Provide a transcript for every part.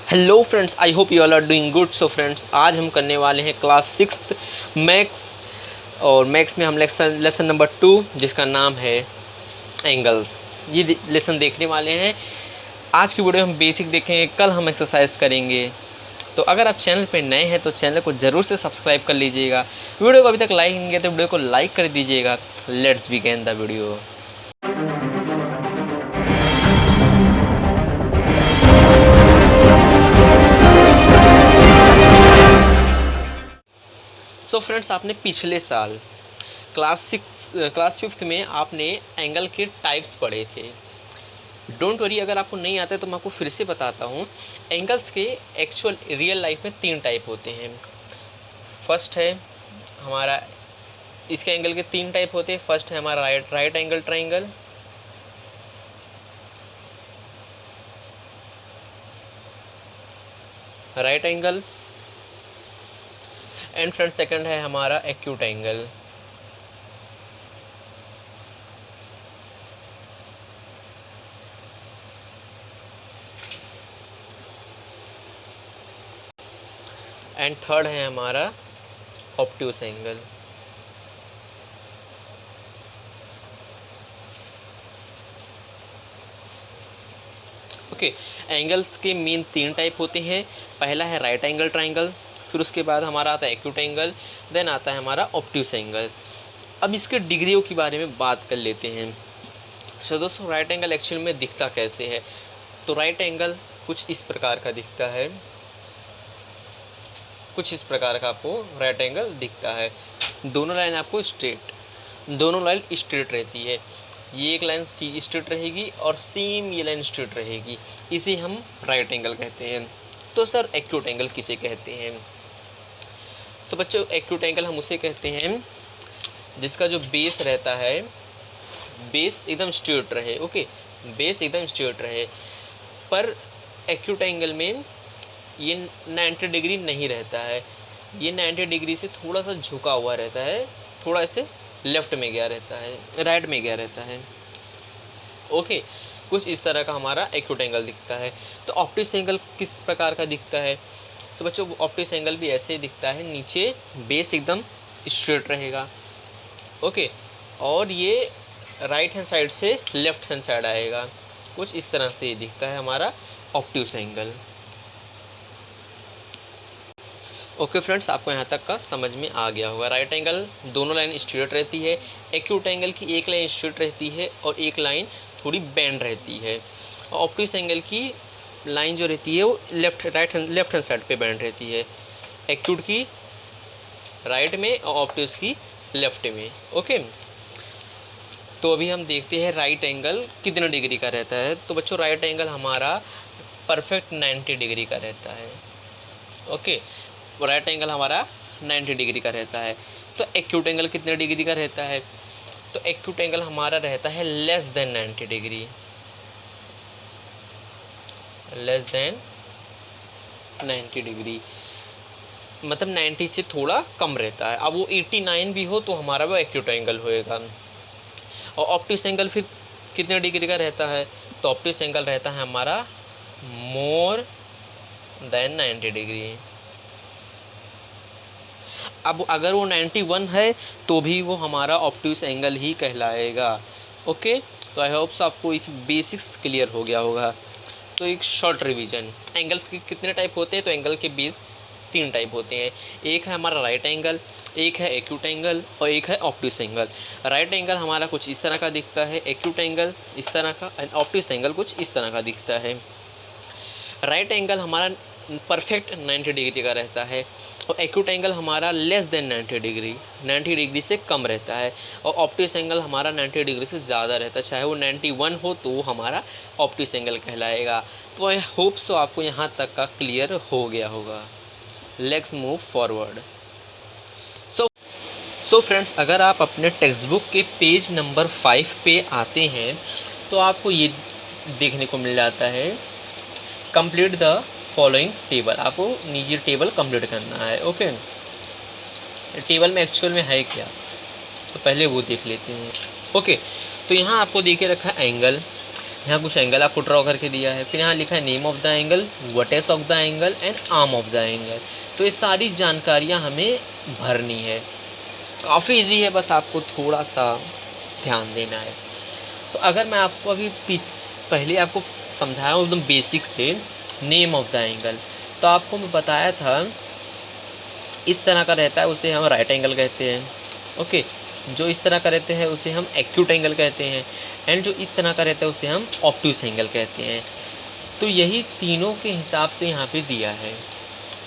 Hello friends, I hope you all are doing good. So friends, आज हम करने वाले हैं क्लास सिक्स्थ मैथ्स। और मैथ्स में हम लेसन नंबर 2 जिसका नाम है एंगल्स, ये लेसन देखने वाले हैं। आज की वीडियो हम बेसिक देखेंगे, कल हम एक्सरसाइज करेंगे। तो अगर आप चैनल पे नए हैं तो चैनल को ज़रूर से सब्सक्राइब कर लीजिएगा। वीडियो को अभी तक लाइक नहीं किया तो वीडियो को लाइक कर दीजिएगा। Let's begin the video. So friends, आपने पिछले साल क्लास फिफ्थ में आपने एंगल के टाइप्स पढ़े थे। डोंट वरी, अगर आपको नहीं आता है तो मैं आपको फिर से बताता हूँ। एंगल्स के एक्चुअल रियल लाइफ में 3 टाइप होते हैं। फर्स्ट है हमारा, इसके एंगल के 3 टाइप होते हैं। फर्स्ट है हमारा right angle triangle, right angle. And friend second है हमारा एक्यूट एंगल। एंड थर्ड है हमारा ऑब्ट्यूस एंगल। ओके, एंगल्स के मेन 3 टाइप होते हैं। पहला है राइट एंगल ट्राइंगल, फिर उसके बाद हमारा आता है एक्यूट एंगल, देन आता है हमारा ऑब्ट्यूस एंगल। अब इसके डिग्रियों के बारे में बात कर लेते हैं। सो दोस्तों, राइट एंगल एक्चुअल में दिखता कैसे है? तो राइट एंगल कुछ इस प्रकार का दिखता है। कुछ इस प्रकार का आपको राइट एंगल दिखता है। दोनों लाइन आपको दोनों लाइन स्ट्रेट रहती है। ये एक लाइन सी स्ट्रेट रहेगी और सेम ये लाइन स्ट्रेट रहेगी। इसे हम राइट एंगल कहते हैं। तो सर, एक्यूट एंगल किसे कहते हैं? सो बच्चों, एक्यूट एंगल हम उसे कहते हैं जिसका जो बेस रहता है, बेस एकदम स्ट्रेट रहे। ओके, बेस एकदम स्ट्रेट रहे। पर एक्यूट एंगल में ये 90 डिग्री नहीं रहता है। ये 90 डिग्री से थोड़ा सा झुका हुआ रहता है, थोड़ा ऐसे लेफ्ट में गया रहता है, राइट में गया रहता है। ओके, कुछ इस तरह का हमारा एक्यूट एंगल दिखता है। तो ऑप्टिक्स एंगल किस प्रकार का दिखता है? सो बच्चों, ऑप्टिक्स एंगल भी ऐसे ही दिखता है। नीचे बेस एकदम स्ट्रेट रहेगा। ओके, और ये राइट हैंड साइड से लेफ्ट हैंड साइड आएगा। कुछ इस तरह से ये दिखता है हमारा ऑप्टिक्स एंगल। ओके फ्रेंड्स, आपको यहाँ तक का समझ में आ गया होगा। राइट एंगल दोनों लाइन स्ट्रेट रहती है। एक्यूट एंगल की एक लाइन स्ट्रेट रहती है और एक लाइन थोड़ी बेंड रहती है। और ऑप्टिक्स एंगल की लाइन जो रहती है वो लेफ्ट हैंड साइड पे बेंड रहती है। एक्यूट की राइट में और ऑप्टिक्स की लेफ्ट में। ओके, तो अभी हम देखते हैं राइट एंगल कितने डिग्री का रहता है। तो बच्चों, राइट एंगल हमारा परफेक्ट 90 डिग्री का रहता है। ओके, राइट एंगल हमारा 90 डिग्री का रहता है। तो एक्यूट एंगल कितने डिग्री का रहता है? तो एक्यूट एंगल हमारा रहता है less than 90 degree. Less than 90 degree मतलब 90 से थोड़ा कम रहता है। अब वो 89 भी हो तो हमारा वो एक्यूट एंगल होएगा। और ऑप्टिक्स एंगल फिर कितने डिग्री का रहता है? तो ऑप्टिक्स एंगल रहता है हमारा मोर देन 90 डिग्री। अब अगर वो 91 है तो भी वो हमारा ऑप्टिक्स एंगल ही कहलाएगा। ओके, तो आई होप सो आपको इस बेसिक्स क्लियर हो गया होगा। तो एक शॉर्ट रिवीजन, एंगल्स के कितने टाइप होते हैं? तो एंगल के बेस 3 टाइप होते हैं। एक है हमारा राइट एंगल, एक है एक्यूट एंगल और एक है ऑप्टिक्स एंगल। राइट एंगल हमारा कुछ इस तरह का दिखता है, एक्यूट एंगल इस तरह का, एंड ऑप्टिक्स एंगल कुछ इस तरह का दिखता है। राइट एंगल हमारा परफेक्ट 90 डिग्री का रहता है और एक्यूट एंगल हमारा लेस देन 90 डिग्री, 90 डिग्री से कम रहता है। और ऑप्टिक्स एंगल हमारा 90 डिग्री से ज़्यादा रहता है। चाहे वो 91 हो तो वो हमारा ऑप्टिक्स एंगल कहलाएगा। तो आई होप सो आपको यहाँ तक का क्लियर हो गया होगा। Let's move forward. So friends, अगर आप अपने टेक्स्ट बुक के पेज नंबर 5 पे आते हैं तो आपको ये देखने को मिल जाता है, कंप्लीट द फॉलोइंग टेबल। आपको नीचे टेबल कंप्लीट करना है। ओके, टेबल में एक्चुअल में है क्या, तो पहले वो देख लेते हैं। ओके, तो यहाँ आपको देखे रखा है एंगल, यहाँ कुछ एंगल आपको ड्रॉ करके दिया है, फिर यहाँ लिखा है name of the angle, vertex of the angle and arm of the angle. तो ये सारी जानकारियाँ हमें भरनी है। काफ़ी इजी है, बस आपको थोड़ा सा ध्यान देना है। तो अगर मैं आपको अभी पहले आपको समझाया हूँ एकदम बेसिक से नेम ऑफ द एंगल, तो आपको मैं बताया था इस तरह का रहता है उसे हम राइट एंगल कहते हैं। ओके, जो इस तरह का रहते हैं उसे हम एक्यूट एंगल कहते हैं, एंड जो इस तरह का रहता है उसे हम ऑब्ट्यूस एंगल कहते हैं। तो यही तीनों के हिसाब से यहाँ पे दिया है।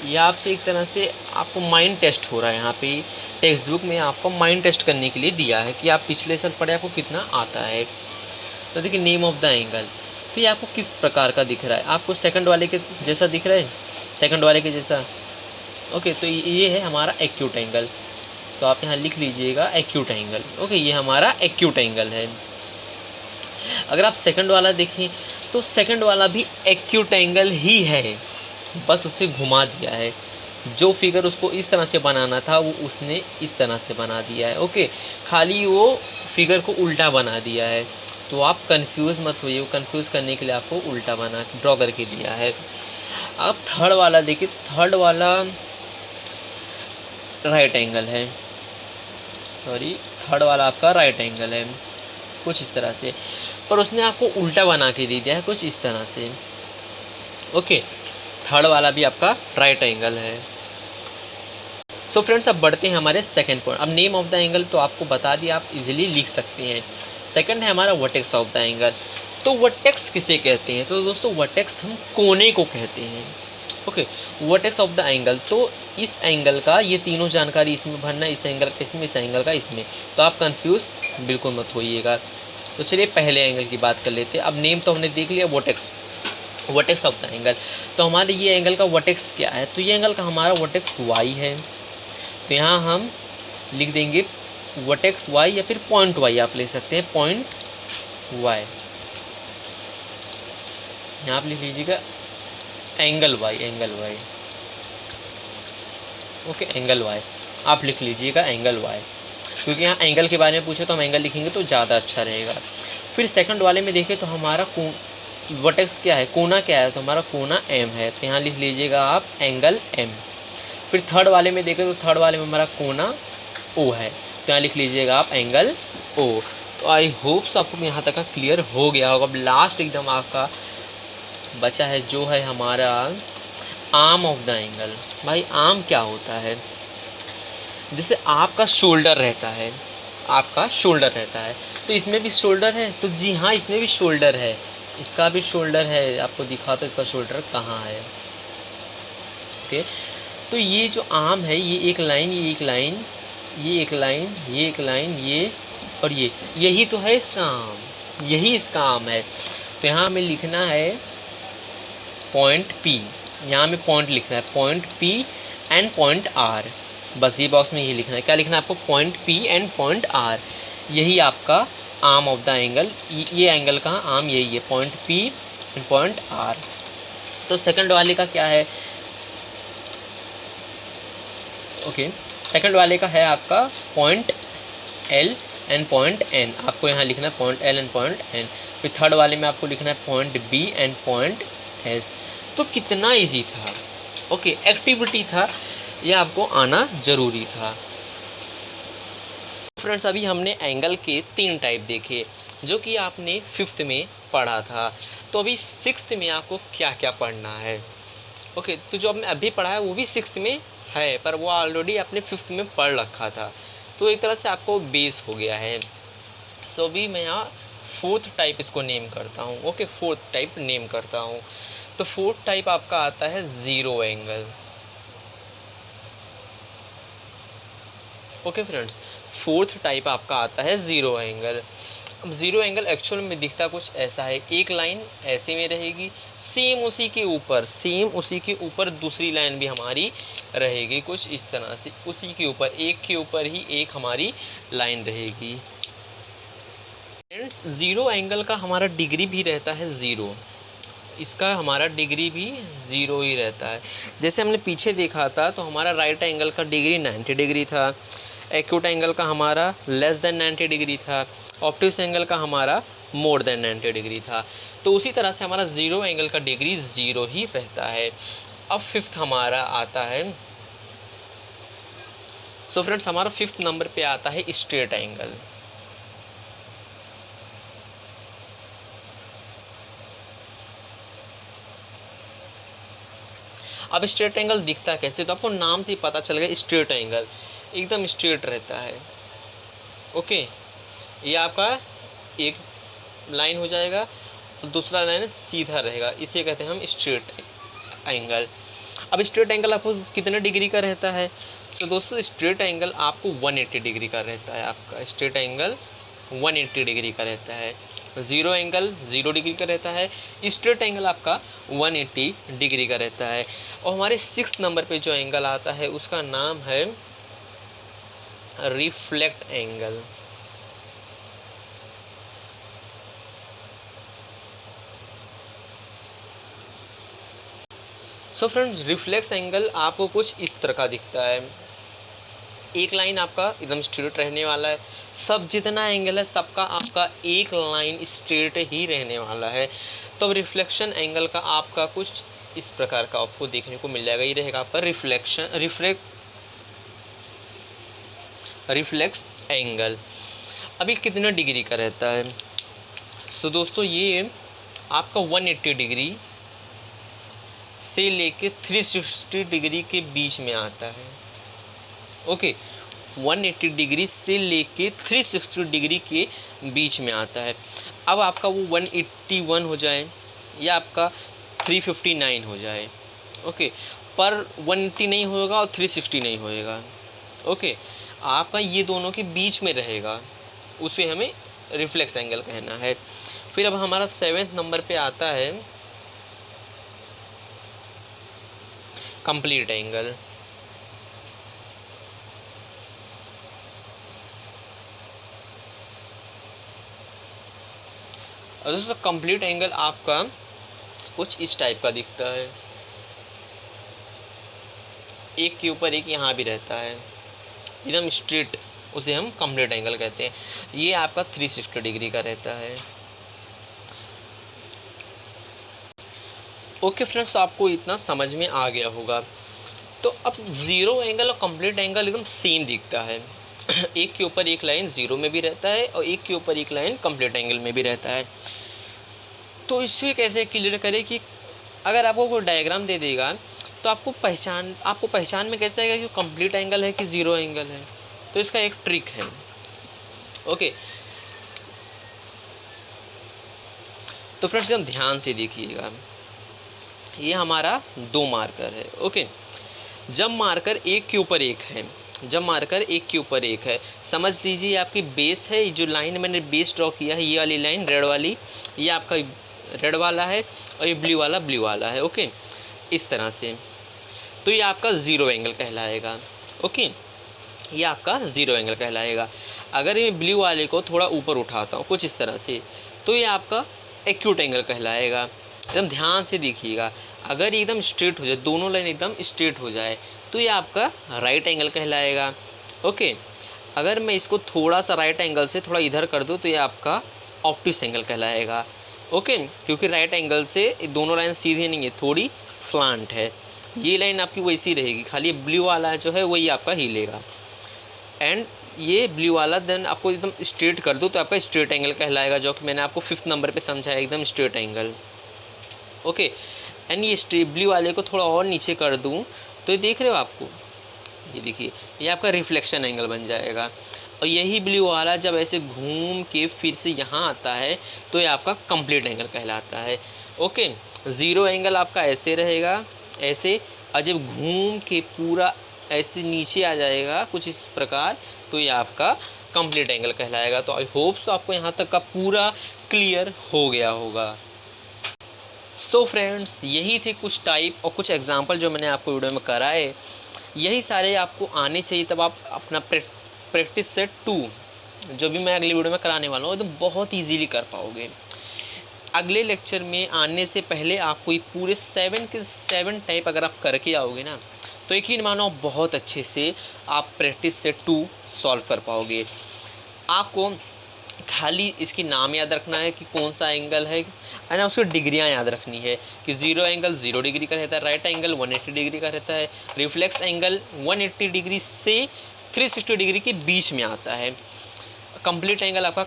यह आपसे एक तरह से आपको माइंड टेस्ट हो रहा है। यहाँ पे टेक्स्ट बुक में आपको माइंड टेस्ट करने के लिए दिया है कि आप पिछले साल पढ़े आपको कितना आता है। तो देखिए नेम ऑफ द एंगल, तो ये आपको किस प्रकार का दिख रहा है? आपको सेकंड वाले के जैसा दिख रहा है, सेकंड वाले के जैसा। ओके, तो ये है हमारा एक्यूट एंगल, तो आप यहाँ लिख लीजिएगा एक्यूट एंगल। ओके, ये हमारा एक्यूट एंगल है। अगर आप सेकंड वाला देखें तो सेकंड वाला भी एक्यूट एंगल ही है, बस उसे घुमा दिया है। जो फिगर उसको इस तरह से बनाना था वो उसने इस तरह से बना दिया है। ओके, खाली वो फिगर को उल्टा बना दिया है। तो आप कंफ्यूज मत होइए, वो कंफ्यूज करने के लिए आपको उल्टा बना ड्रॉ करके दिया है। अब थर्ड वाला देखिए, थर्ड वाला राइट एंगल है, सॉरी थर्ड वाला आपका राइट एंगल है कुछ इस तरह से, पर उसने आपको उल्टा बना के दे दिया है कुछ इस तरह से। ओके, थर्ड वाला भी आपका राइट एंगल है। सो फ्रेंड्स, अब बढ़ते हैं हमारे सेकंड पॉइंट। अब नेम ऑफ द एंगल तो आपको बता दिया, आप इजीली लिख सकते हैं। सेकंड है हमारा वर्टेक्स ऑफ द एंगल। तो वर्टेक्स किसे कहते हैं? तो दोस्तों वर्टेक्स हम कोने को कहते हैं। Okay, vertex of the angle, तो इस एंगल का ये तीनों जानकारी इसमें भरना, इस एंगल का इसमें, इस एंगल का इसमें। तो आप कंफ्यूज बिल्कुल मत होइएगा। तो चलिए पहले एंगल की बात कर लेते हैं। अब नेम तो हमने देख लिया, vertex, vertex of the angle. तो हमारे ये एंगल का वर्टेक्स क्या है? तो ये एंगल का हमारा वर्टेक्स वाई है। तो यहाँ हम लिख देंगे वर्टेक्स वाई, या फिर पॉइंट वाई आप ले सकते हैं, पॉइंट वाई। यहाँ आप लिख लीजिएगा angle Y, angle Y. Okay, angle Y आप लिख लीजिएगा, एंगल वाई, क्योंकि यहाँ एंगल के बारे में पूछे तो हम एंगल लिखेंगे तो ज़्यादा अच्छा रहेगा। फिर सेकंड वाले में देखें तो हमारा वर्टेक्स क्या है, कोना क्या है? तो हमारा कोना एम है, तो यहाँ लिख लीजिएगा आप एंगल एम। फिर थर्ड वाले में देखें तो थर्ड वाले में हमारा कोना ओ है, तो यहाँ लिख लीजिएगा आप एंगल ओ। तो आई होप आपको यहाँ तक का क्लियर हो गया होगा। अब लास्ट एकदम आपका बचा है जो है हमारा आर्म ऑफ द एंगल। भाई आर्म क्या होता है? जैसे आपका शोल्डर रहता है, आपका शोल्डर रहता है, तो इसमें भी शोल्डर है। तो जी हाँ, इसमें भी शोल्डर है, इसका भी शोल्डर है। आपको दिखाता हूँ इसका शोल्डर कहाँ है। ओके, तो ये जो आर्म है, ये एक लाइन, ये एक लाइन, ये एक लाइन, ये एक लाइन, ये और ये, यही तो है इसका आर्म, यही इसका आर्म है। तो यहाँ हमें लिखना है पॉइंट पी, यहाँ में पॉइंट लिखना है, point P and point R. बस ये बॉक्स में ये लिखना है, क्या लिखना है आपको? Point P and point R. यही आपका आर्म ऑफ द एंगल, ये एंगल का आर्म यही है, point P and point R. तो सेकंड वाले का क्या है? ओके, सेकंड वाले का है आपका point L and point N. आपको यहाँ लिखना है point L and point N. फिर थर्ड वाले में आपको लिखना है point B and point S. तो कितना इजी था। ओके, एक्टिविटी था, यह आपको आना ज़रूरी था। फ्रेंड्स, अभी हमने एंगल के 3 टाइप देखे जो कि आपने 5th में पढ़ा था। तो अभी 6th में आपको क्या क्या पढ़ना है? ओके, तो जो आपने अभी पढ़ा है वो भी 6th में है, पर वो ऑलरेडी आपने 5th में पढ़ रखा था, तो एक तरह से आपको बेस हो गया है। सो अभी मैं यहाँ 4th टाइप इसको नेम करता हूँ। ओके, 4th टाइप नेम करता हूँ। तो 4th टाइप आपका आता है zero angle. Okay friends, 4th type आपका आता है ज़ीरो एंगल। अब ज़ीरो एंगल एक्चुअल में दिखता कुछ ऐसा है, एक लाइन ऐसे में रहेगी, सेम उसी के ऊपर दूसरी लाइन भी हमारी रहेगी कुछ इस तरह से, उसी के ऊपर, एक के ऊपर ही एक हमारी लाइन रहेगी। फ्रेंड्स, ज़ीरो एंगल का हमारा डिग्री भी रहता है ज़ीरो, इसका हमारा डिग्री भी ज़ीरो ही रहता है। जैसे हमने पीछे देखा था तो हमारा राइट एंगल का डिग्री 90 डिग्री था, एक्यूट एंगल का हमारा लेस देन 90 डिग्री था, ऑब्ट्यूस एंगल का हमारा मोर देन 90 डिग्री था। तो उसी तरह से हमारा ज़ीरो एंगल का डिग्री ज़ीरो ही रहता है। अब फिफ्थ हमारा आता है, सो फ्रेंड्स हमारा फिफ्थ नंबर पे आता है स्ट्रेट एंगल। अब स्ट्रेट एंगल दिखता कैसे, तो आपको नाम से ही पता चल गया, स्ट्रेट एंगल एकदम स्ट्रेट रहता है। ओके, ये आपका एक लाइन हो जाएगा, दूसरा लाइन सीधा रहेगा, इसे कहते हैं हम स्ट्रेट एंगल। अब स्ट्रेट एंगल आपको कितने डिग्री का रहता है? तो दोस्तों स्ट्रेट एंगल आपको 180 डिग्री का रहता है। आपका स्ट्रेट एंगल 180 डिग्री का रहता है। ज़ीरो एंगल 0 डिग्री का रहता है, स्ट्रेट एंगल आपका 180 डिग्री का रहता है। और हमारे 6 नंबर पे जो एंगल आता है उसका नाम है reflect angle. So friends reflex angle आपको कुछ इस तरह का दिखता है। एक लाइन आपका एकदम स्ट्रेट रहने वाला है, सब जितना एंगल है सबका आपका एक लाइन स्ट्रेट ही रहने वाला है। तो अब रिफ्लेक्शन एंगल का आपका कुछ इस प्रकार का आपको देखने को मिल जाएगा। ये रहेगा आपका रिफ्लेक्स एंगल। अभी कितना डिग्री का रहता है? सो दोस्तों ये आपका 180 डिग्री से लेके 360 डिग्री के बीच में आता है। ओके, 180 डिग्री से लेके 360 डिग्री के बीच में आता है। अब आपका वो 181 हो जाए या आपका 359 हो जाए, ओके, पर 180 नहीं होगा और 360 नहीं होएगा। ओके, आपका ये दोनों के बीच में रहेगा, उसे हमें रिफ्लेक्स एंगल कहना है। फिर अब हमारा 7वें नंबर पे आता है कंप्लीट एंगल। और दोस्तों कंप्लीट एंगल आपका कुछ इस टाइप का दिखता है, एक के ऊपर एक यहाँ भी रहता है, एकदम स्ट्रेट, उसे हम कंप्लीट एंगल कहते हैं। ये आपका 360 डिग्री का रहता है। ओके फ्रेंड्स, तो आपको इतना समझ में आ गया होगा। तो अब ज़ीरो एंगल और कंप्लीट एंगल एकदम सेम दिखता है। एक के ऊपर एक लाइन ज़ीरो में भी रहता है और एक के ऊपर एक लाइन कंप्लीट एंगल में भी रहता है। तो इसे कैसे क्लियर करें कि अगर आपको कोई डायग्राम दे देगा तो आपको पहचान में कैसे आएगा कि कंप्लीट एंगल है कि ज़ीरो एंगल है? तो इसका एक ट्रिक है। ओके, तो फ्रेंड्स एकदम ध्यान से देखिएगा, ये हमारा 2 मार्कर है। ओके, जब मार्कर एक के ऊपर एक है, समझ लीजिए आपकी बेस है, जो लाइन मैंने बेस ड्रॉ किया है, ये वाली लाइन रेड वाली, ये आपका रेड वाला है और ये ब्लू वाला है। ओके, इस तरह से, तो ये आपका ज़ीरो एंगल कहलाएगा। ओके, ये आपका ज़ीरो एंगल कहलाएगा। अगर ये ब्लू वाले को थोड़ा ऊपर उठाता हूँ कुछ इस तरह से, तो ये आपका एक्यूट एंगल कहलाएगा। एकदम ध्यान से देखिएगा, अगर एकदम स्ट्रेट हो जाए, दोनों लाइन एकदम स्ट्रेट हो जाए, तो ये आपका राइट एंगल कहलाएगा। ओके, अगर मैं इसको थोड़ा सा राइट एंगल से थोड़ा इधर कर दूँ तो ये आपका ऑब्ट्यूस एंगल कहलाएगा। ओके, क्योंकि राइट एंगल से दोनों लाइन सीधी नहीं है, थोड़ी स्लांट है। ये लाइन आपकी वैसी रहेगी, खाली ब्लू वाला जो है वही आपका हिलेगा। एंड ये ब्लू वाला देन आपको एकदम स्ट्रेट कर दो तो आपका स्ट्रेट एंगल कहलाएगा, जो कि मैंने आपको 5th नंबर पे समझाया, एकदम स्ट्रेट एंगल। ओके, एंड ये ब्लू वाले को थोड़ा और नीचे कर दूँ तो ये देख रहे हो आपको, ये देखिए, ये आपका रिफ्लेक्शन एंगल बन जाएगा। और यही ब्लू वाला जब ऐसे घूम के फिर से यहाँ आता है तो ये आपका कंप्लीट एंगल कहलाता है। ओके, ज़ीरो एंगल आपका ऐसे रहेगा, ऐसे, और जब घूम के पूरा ऐसे नीचे आ जाएगा कुछ इस प्रकार, तो ये आपका कंप्लीट एंगल कहलाएगा। तो आई होप सो आपको यहाँ तक का पूरा क्लियर हो गया होगा। सो फ्रेंड्स, यही थे कुछ टाइप और कुछ एग्जांपल जो मैंने आपको वीडियो में कराए। यही सारे आपको आने चाहिए, तब आप अपना प्रैक्टिस सेट 2 जो भी मैं अगली वीडियो में कराने वाला हूँ तो बहुत इजीली कर पाओगे। अगले लेक्चर में आने से पहले आपको ये पूरे 7 के 7 टाइप अगर आप करके आओगे ना, तो यकीन मानो बहुत अच्छे से आप प्रैक्टिस सेट 2 सॉल्व कर पाओगे। आपको खाली इसकी नाम याद रखना है कि कौन सा एंगल है ना, उसकी डिग्रियाँ याद रखनी है कि 0 एंगल 0 डिग्री का रहता है, राइट एंगल 180 डिग्री का रहता है, रिफ्लेक्स एंगल 180 डिग्री से 360 डिग्री के बीच में आता है, कंप्लीट एंगल आपका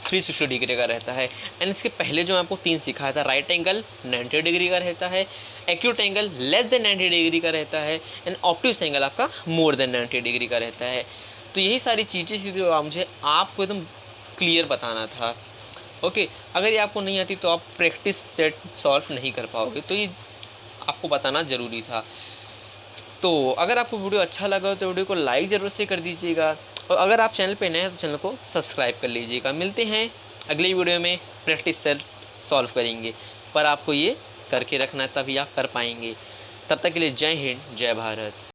360 डिग्री का रहता है। एंड इसके पहले जो मैं आपको 3 सिखाया था, राइट एंगल 90 डिग्री का रहता है, acute angle less than 90 degree का रहता है, एंड ऑब्ट्यूस एंगल आपका मोर देन 90 डिग्री का रहता है। तो यही सारी चीज़ें थी जो मुझे आपको एकदम क्लियर बताना था। ओके, अगर ये आपको नहीं आती तो आप प्रैक्टिस सेट सॉल्व नहीं कर पाओगे, तो ये आपको बताना ज़रूरी था। तो अगर आपको वीडियो अच्छा लगा तो वीडियो को लाइक ज़रूर से कर दीजिएगा, और अगर आप चैनल पे नए हैं तो चैनल को सब्सक्राइब कर लीजिएगा। मिलते हैं अगली वीडियो में, प्रैक्टिस सेट सॉल्व करेंगे, पर आपको ये करके रखना है तभी आप कर पाएंगे। तब तक के लिए जय हिंद, जय भारत।